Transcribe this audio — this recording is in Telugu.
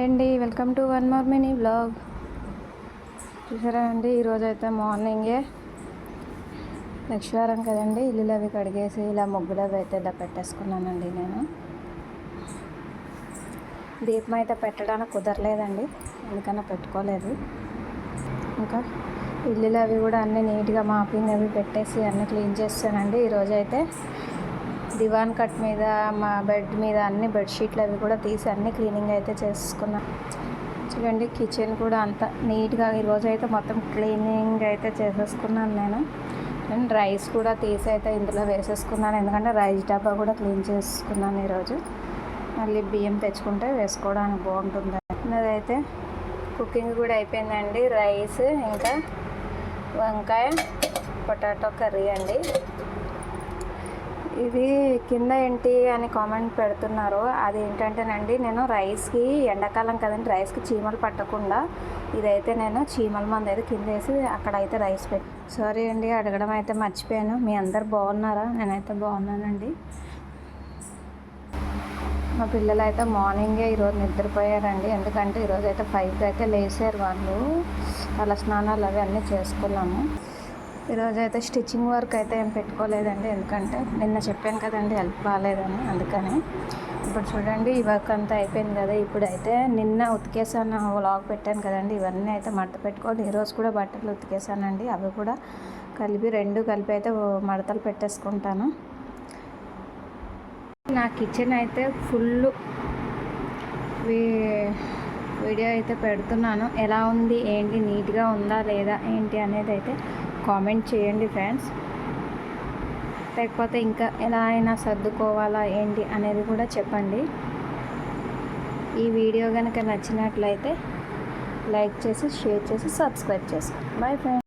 అండి, welcome to one more mini vlog. చూసారా అండి, ఈరోజు అయితే మార్నింగే లక్ష్మీవారం కదండి, ఇల్లులు అవి కడిగేసి ఇలా ముగ్గులు అవి అయితే ఇలా పెట్టేసుకున్నానండి. నేను దీపం అయితే పెట్టడానికి కుదరలేదండి, ఎందుకన్నా పెట్టుకోలేదు. ఇంకా ఇల్లులు అవి కూడా అన్నీ నీట్గా మాపింగ్ అవి పెట్టేసి అన్నీ క్లీన్ చేస్తానండి. ఈరోజు అయితే దివాన్ కట్ మీద, మా బెడ్ మీద అన్ని బెడ్షీట్లు అవి కూడా తీసి అన్ని క్లీనింగ్ అయితే చేసుకున్నాను. చూడండి, కిచెన్ కూడా అంత నీట్గా ఈరోజు అయితే మొత్తం క్లీనింగ్ అయితే చేసేసుకున్నాను. నేను రైస్ కూడా తీసి అయితే ఇందులో వేసేసుకున్నాను, ఎందుకంటే రైస్ డబ్బా కూడా క్లీన్ చేసుకున్నాను ఈరోజు. మళ్ళీ బియ్యం తెచ్చుకుంటే వేసుకోవడానికి బాగుంటుంది. అదైతే కుకింగ్ కూడా అయిపోయిందండి. రైస్, ఇంకా వంకాయ పొటాటో కర్రీ అండి. ఇది కింద ఏంటి అని కామెంట్ పెడుతున్నారు. అది ఏంటంటేనండి, నేను రైస్కి ఎండాకాలం కదండి, రైస్కి చీమలు పట్టకుండా ఇదైతే నేను చీమల మందు అయితే కింద వేసి అక్కడైతే రైస్ పెట్టి, సారీ అండి అడగడం అయితే మర్చిపోయాను. మీ అందరు బాగున్నారా? నేనైతే బాగున్నానండి. మా పిల్లలు అయితే మార్నింగే ఈరోజు నిద్రపోయారండి, ఎందుకంటే ఈరోజు అయితే 5కి అయితే లేచారు. వాళ్ళ స్నానాలు అవి అన్నీ చేసుకున్నాము. ఈరోజు అయితే స్టిచ్చింగ్ వర్క్ అయితే ఏం పెట్టుకోలేదండి, ఎందుకంటే నిన్న చెప్పాను కదండి హెల్ప్ బాగాలేదని, అందుకని. ఇప్పుడు చూడండి, ఈ వర్క్ అంతా అయిపోయింది కదా. ఇప్పుడైతే నిన్న ఉతికేసాను, వ్లాగ్ పెట్టాను కదండి, ఇవన్నీ అయితే మడత పెట్టుకోవాలి. ఈరోజు కూడా బట్టలు ఉతికేసానండి, అవి కూడా రెండు కలిపి అయితే మడతలు పెట్టేసుకుంటాను. నా కిచెన్ అయితే ఫుల్ వీడియో అయితే పెడుతున్నాను. ఎలా ఉంది ఏంటి, నీట్గా ఉందా లేదా ఏంటి అనేది అయితే కామెంట్ చేయండి ఫ్రెండ్స్. లేకపోతే ఇంకా ఎలా అయినా సర్దుకోవాలా ఏంటి అనేది కూడా చెప్పండి. ఈ వీడియో కనుక నచ్చినట్లయితే లైక్ చేసి, షేర్ చేసి, సబ్స్క్రైబ్ చేసుకోండి. Bye friends.